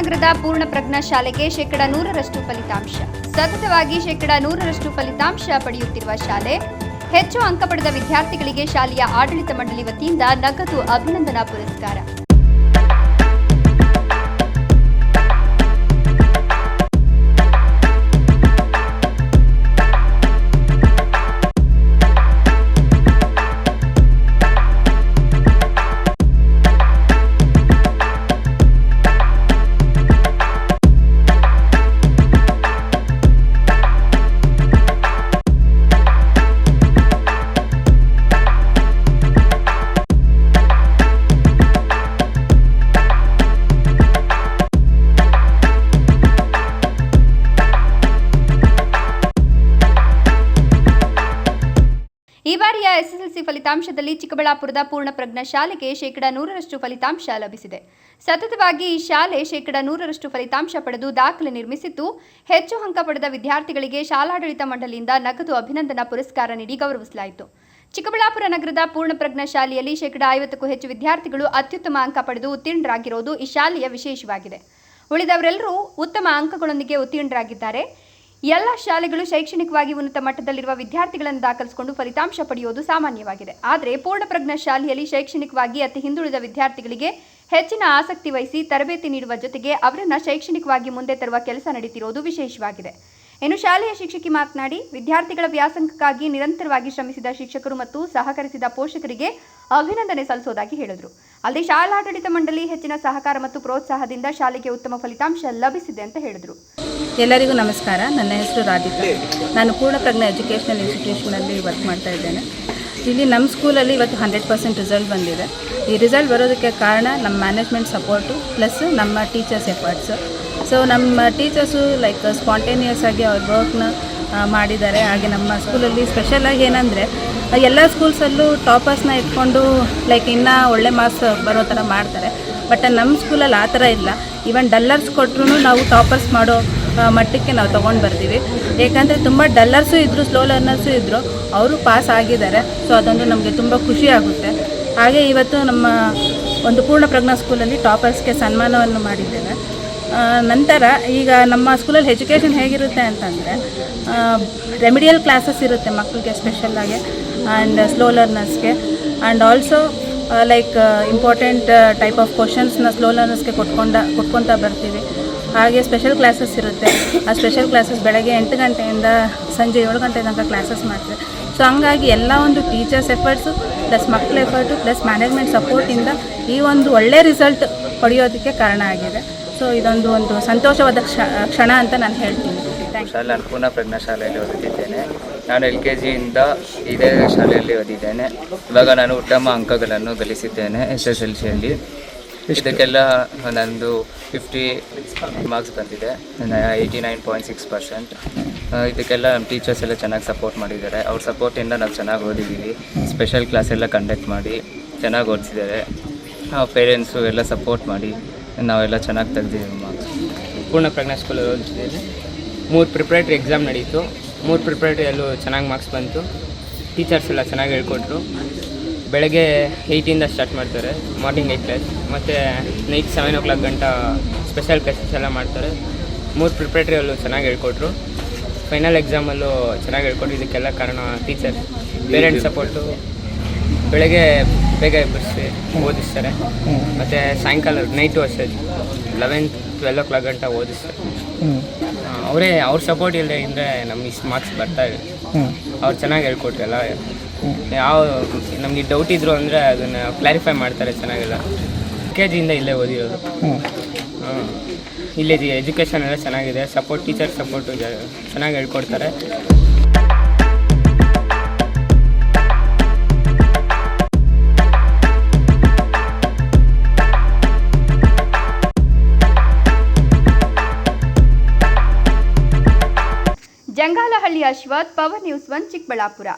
ನಗರದ ಪೂರ್ಣ ಪ್ರಜ್ಞಾ ಶಾಲೆಗೆ 100% ಫಲಿತಾಂಶ. ಸತತವಾಗಿ 100% ಫಲಿತಾಂಶ ಪಡೆಯುತ್ತಿರುವ ಶಾಲೆ. ಹೆಚ್ಚು ಅಂಕ ಪಡೆದ ವಿದ್ಯಾರ್ಥಿಗಳಿಗೆ ಶಾಲೆಯ ಆಡಳಿತ ಮಂಡಳಿ ವತಿಯಿಂದ ನಗದು ಅಭಿನಂದನಾ ಪುರಸ್ಕಾರ. ಈ ಬಾರಿಯ ಎಸ್ಎಸ್ಎಲ್ಸಿ ಫಲಿತಾಂಶದಲ್ಲಿ ಚಿಕ್ಕಬಳ್ಳಾಪುರದ ಪೂರ್ಣ ಪ್ರಜ್ಞಾ ಶಾಲೆಗೆ 100% ಫಲಿತಾಂಶ ಲಭಿಸಿದೆ. ಸತತವಾಗಿ ಈ ಶಾಲೆ 100% ಫಲಿತಾಂಶ ಪಡೆದು ದಾಖಲೆ ನಿರ್ಮಿಸಿದ್ದು, ಹೆಚ್ಚು ಅಂಕ ಪಡೆದ ವಿದ್ಯಾರ್ಥಿಗಳಿಗೆ ಶಾಲಾಡಳಿತ ಮಂಡಳಿಯಿಂದ ನಗದು ಅಭಿನಂದನಾ ಪುರಸ್ಕಾರ ನೀಡಿ ಗೌರವಿಸಲಾಯಿತು. ಚಿಕ್ಕಬಳ್ಳಾಪುರ ನಗರದ ಪೂರ್ಣ ಪ್ರಜ್ಞಾ ಶಾಲೆಯಲ್ಲಿ 50%ಕ್ಕೂ ಹೆಚ್ಚು ವಿದ್ಯಾರ್ಥಿಗಳು ಅತ್ಯುತ್ತಮ ಅಂಕ ಪಡೆದು ಉತ್ತೀರ್ಣರಾಗಿರುವುದು ಈ ಶಾಲೆಯ ವಿಶೇಷವಾಗಿದೆ. ಉಳಿದವರೆಲ್ಲರೂ ಉತ್ತಮ ಅಂಕಗಳೊಂದಿಗೆ ಉತ್ತೀರ್ಣರಾಗಿದ್ದಾರೆ. ಎಲ್ಲ ಶಾಲೆಗಳು ಶೈಕ್ಷಣಿಕವಾಗಿ ಉನ್ನತ ಮಟ್ಟದಲ್ಲಿರುವ ವಿದ್ಯಾರ್ಥಿಗಳನ್ನು ದಾಖಲಿಸಿಕೊಂಡು ಫಲಿತಾಂಶ ಪಡೆಯುವುದು ಸಾಮಾನ್ಯವಾಗಿದೆ. ಆದರೆ ಪೂರ್ಣ ಪ್ರಜ್ಞಾ ಶಾಲೆಯಲ್ಲಿ ಶೈಕ್ಷಣಿಕವಾಗಿ ಅತಿ ಹಿಂದುಳಿದ ವಿದ್ಯಾರ್ಥಿಗಳಿಗೆ ಹೆಚ್ಚಿನ ಆಸಕ್ತಿ ವಹಿಸಿ ತರಬೇತಿ ನೀಡುವ ಜೊತೆಗೆ ಅವರನ್ನು ಶೈಕ್ಷಣಿಕವಾಗಿ ಮುಂದೆ ತರುವ ಕೆಲಸ ನಡೆಯುತ್ತಿರುವುದು ವಿಶೇಷವಾಗಿದೆ. ಇನ್ನು ಶಾಲೆಯ ಶಿಕ್ಷಕಿ ಮಾತನಾಡಿ, ವಿದ್ಯಾರ್ಥಿಗಳ ವ್ಯಾಸಂಗಕ್ಕಾಗಿ ನಿರಂತರವಾಗಿ ಶ್ರಮಿಸಿದ ಶಿಕ್ಷಕರು ಮತ್ತು ಸಹಕರಿಸಿದ ಪೋಷಕರಿಗೆ ಅಭಿನಂದನೆ ಸಲ್ಲಿಸುವುದಾಗಿ ಹೇಳಿದರು. ಅಲ್ಲದೆ ಶಾಲಾಡಳಿತ ಮಂಡಳಿ ಹೆಚ್ಚಿನ ಸಹಕಾರ ಮತ್ತು ಪ್ರೋತ್ಸಾಹದಿಂದ ಶಾಲೆಗೆ ಉತ್ತಮ ಫಲಿತಾಂಶ ಲಭಿಸಿದೆ ಅಂತ ಹೇಳಿದರು. ಎಲ್ಲರಿಗೂ ನಮಸ್ಕಾರ. ನನ್ನ ಹೆಸರು ರಾಧಿಕಾ. ನಾನು ಪೂರ್ಣ ಪ್ರಜ್ಞಾ ಎಜುಕೇಷನಲ್ ಇನ್ಸ್ಟಿಟ್ಯೂಷನಲ್ಲಿ ವರ್ಕ್ ಮಾಡ್ತಾ ಇದ್ದೇನೆ. ಇಲ್ಲಿ ನಮ್ಮ ಸ್ಕೂಲಲ್ಲಿ ಇವತ್ತು 100% ರಿಸಲ್ಟ್ ಬಂದಿದೆ. ಈ ರಿಸಲ್ಟ್ ಬರೋದಕ್ಕೆ ಕಾರಣ ನಮ್ಮ ಮ್ಯಾನೇಜ್ಮೆಂಟ್ ಸಪೋರ್ಟು ಪ್ಲಸ್ ನಮ್ಮ ಟೀಚರ್ಸ್ ಎಫರ್ಟ್ಸು. ಸೊ ನಮ್ಮ ಟೀಚರ್ಸು ಸ್ಪಾಂಟೇನಿಯಸ್ ಆಗಿ ಅವ್ರ ವರ್ಕ್ನ ಮಾಡಿದ್ದಾರೆ. ಹಾಗೆ ನಮ್ಮ ಸ್ಕೂಲಲ್ಲಿ ಸ್ಪೆಷಲಾಗಿ ಏನಂದರೆ ಎಲ್ಲ ಸ್ಕೂಲ್ಸಲ್ಲೂ ಟಾಪರ್ಸ್ನ ಇಟ್ಕೊಂಡು ಇನ್ನೂ ಒಳ್ಳೆ ಮಾರ್ಕ್ಸ್ ಬರೋ ಥರ ಮಾಡ್ತಾರೆ. ಬಟ್ ನಮ್ಮ ಸ್ಕೂಲಲ್ಲಿ ಆ ಥರ ಇಲ್ಲ. ಈವನ್ ಡಲ್ಲರ್ಸ್ ಕೊಟ್ಟರು ನಾವು ಟಾಪರ್ಸ್ ಮಾಡೋ ಮಟ್ಟಕ್ಕೆ ನಾವು ತೊಗೊಂಡು ಬರ್ತೀವಿ. ಏಕೆಂದರೆ ತುಂಬ ಡಲ್ಲರ್ಸು ಇದ್ದರು, ಸ್ಲೋ ಲರ್ನರ್ಸು ಇದ್ದರು, ಅವರು ಪಾಸ್ ಆಗಿದ್ದಾರೆ. ಸೊ ಅದೊಂದು ನಮಗೆ ತುಂಬ ಖುಷಿ ಆಗುತ್ತೆ. ಹಾಗೆ ಇವತ್ತು ನಮ್ಮ ಒಂದು ಪೂರ್ಣ ಪ್ರಜ್ಞಾ ಸ್ಕೂಲಲ್ಲಿ ಟಾಪರ್ಸ್ಗೆ ಸನ್ಮಾನವನ್ನು ಮಾಡಿದ್ದೇವೆ. ನಂತರ ಈಗ ನಮ್ಮ ಸ್ಕೂಲಲ್ಲಿ ಎಜುಕೇಷನ್ ಹೇಗಿರುತ್ತೆ ಅಂತಂದರೆ ರೆಮಿಡಿಯಲ್ ಕ್ಲಾಸಸ್ ಇರುತ್ತೆ ಮಕ್ಕಳಿಗೆ ಸ್ಪೆಷಲ್ಲಾಗಿ ಆ್ಯಂಡ್ ಸ್ಲೋ ಲರ್ನರ್ಸ್ಗೆ. And also important type of ಕ್ವಶನ್ಸ್ನ ಸ್ಲೋ ಲರ್ನರ್ಸ್ಗೆ ಕೊಟ್ಕೊತಾ ಬರ್ತೀವಿ. ಹಾಗೆ ಸ್ಪೆಷಲ್ ಕ್ಲಾಸಸ್ ಇರುತ್ತೆ. ಆ ಸ್ಪೆಷಲ್ ಕ್ಲಾಸಸ್ ಬೆಳಗ್ಗೆ 8 ಗಂಟೆಯಿಂದ ಸಂಜೆ 7 ಗಂಟೆ ತನಕ ಕ್ಲಾಸಸ್ ಮಾಡ್ತೀವಿ. ಸೊ ಹಂಗಾಗಿ ಎಲ್ಲ ಒಂದು ಟೀಚರ್ಸ್ ಎಫರ್ಟ್ಸು ಪ್ಲಸ್ ಮಕ್ಕಳ ಎಫರ್ಟು ಪ್ಲಸ್ ಮ್ಯಾನೇಜ್ಮೆಂಟ್ ಸಪೋರ್ಟಿಂದ ಈ ಒಂದು ಒಳ್ಳೆ ರಿಸಲ್ಟ್ ಪಡೆಯೋದಕ್ಕೆ ಕಾರಣ ಆಗಿದೆ. ಸೊ ಇದೊಂದು ಸಂತೋಷವಾದ ಕ್ಷಣ ಅಂತ ನಾನು ಹೇಳ್ತೀನಿ. ನಾನು ಪೂರ್ಣ ಪ್ರಜ್ಞಾ ಶಾಲೆಯಲ್ಲಿ ಓದುತ್ತಿದ್ದೇನೆ. ನಾನು LKGಯಿಂದ ಇದೇ ಶಾಲೆಯಲ್ಲಿ ಓದಿದ್ದೇನೆ. ಇವಾಗ ನಾನು ಉತ್ತಮ ಅಂಕಗಳನ್ನು ಗಳಿಸಿದ್ದೇನೆ SSLCಯಲ್ಲಿ. ಇದಕ್ಕೆಲ್ಲ ನಂದು 50 ಮಾರ್ಕ್ಸ್ ಬಂದಿದೆ, 89.6%. ಇದಕ್ಕೆಲ್ಲ ನಮ್ಮ ಟೀಚರ್ಸ್ ಎಲ್ಲ ಚೆನ್ನಾಗಿ ಸಪೋರ್ಟ್ ಮಾಡಿದ್ದಾರೆ. ಅವ್ರ ಸಪೋರ್ಟಿಂದ ನಾವು ಚೆನ್ನಾಗಿ ಓದಿದ್ದೀವಿ. ಸ್ಪೆಷಲ್ ಕ್ಲಾಸ್ ಎಲ್ಲ ಕಂಡಕ್ಟ್ ಮಾಡಿ ಚೆನ್ನಾಗಿ ಓದಿಸಿದ್ದಾರೆ. ಪೇರೆಂಟ್ಸು ಎಲ್ಲ ಸಪೋರ್ಟ್ ಮಾಡಿ ನಾವೆಲ್ಲ ಚೆನ್ನಾಗಿ ತೆಗೆದಿದ್ದೀವಿ ಮಾರ್ಕ್ಸ್. ಪೂರ್ಣ ಪ್ರಜ್ಞಾ ಸ್ಕೂಲಲ್ಲಿ ಓದಿದ್ದೇನೆ. 3 ಪ್ರಿಪ್ರೇಟ್ರಿ ಎಕ್ಸಾಮ್ ನಡೀತು. 3 ಪ್ರಿಪ್ರೇಟ್ರಿಯಲ್ಲೂ ಚೆನ್ನಾಗಿ ಮಾರ್ಕ್ಸ್ ಬಂತು. ಟೀಚರ್ಸ್ ಎಲ್ಲ ಚೆನ್ನಾಗಿ ಹೇಳ್ಕೊಟ್ರು. ಬೆಳಗ್ಗೆ 8 ಸ್ಟಾರ್ಟ್ ಮಾಡ್ತಾರೆ, ಮಾರ್ನಿಂಗ್ 8 ಕ್ಲಾಸ್, ಮತ್ತು ನೈಟ್ 7 o'clock ಗಂಟ ಸ್ಪೆಷಲ್ ಕ್ಲಾಸಸ್ ಎಲ್ಲ ಮಾಡ್ತಾರೆ. 3 ಪ್ರಿಪ್ರೇಟ್ರಿಯಲ್ಲೂ ಚೆನ್ನಾಗಿ ಹೇಳ್ಕೊಟ್ರು. ಫೈನಲ್ ಎಕ್ಸಾಮಲ್ಲೂ ಚೆನ್ನಾಗಿ ಹೇಳ್ಕೊಟ್ರು. ಇದಕ್ಕೆಲ್ಲ ಕಾರಣ ಟೀಚರ್ಸ್, ಪೇರೆಂಟ್ಸ್ ಸಪೋರ್ಟು. ಬೆಳಗ್ಗೆ ಬೇಗ ಎಬ್ಬಿಸಿ ಓದಿಸ್ತಾರೆ. ಮತ್ತು ಸಾಯಂಕಾಲ ನೈಟು ಅಷ್ಟೇ 11-12 o'clock ಗಂಟ ಓದಿಸ್ತಾರೆ. ಅವ್ರ ಸಪೋರ್ಟ್ ಇಲ್ಲದೆ ಅಂದರೆ ನಮ್ಗೆ ಇಷ್ಟು ಮಾರ್ಕ್ಸ್ ಬರ್ತಾಯಿದೆ. ಅವ್ರು ಚೆನ್ನಾಗಿ ಹೇಳ್ಕೊಟ್ರು. ಎಲ್ಲ ನಮಗೆ ಡೌಟ್ ಇದ್ದರು ಅಂದರೆ ಅದನ್ನು ಕ್ಲಾರಿಫೈ ಮಾಡ್ತಾರೆ ಚೆನ್ನಾಗೆಲ್ಲ. LKGಯಿಂದ ಇಲ್ಲೇ ಓದಿರೋದು. ಇಲ್ಲೇ ಎಜುಕೇಷನ್ ಎಲ್ಲ ಚೆನ್ನಾಗಿದೆ. ಟೀಚರ್ ಸಪೋರ್ಟು ಚೆನ್ನಾಗಿ ಹೇಳ್ಕೊಡ್ತಾರೆ. Jangalahalli Ashwath, Power News 1 Chikkaballapur.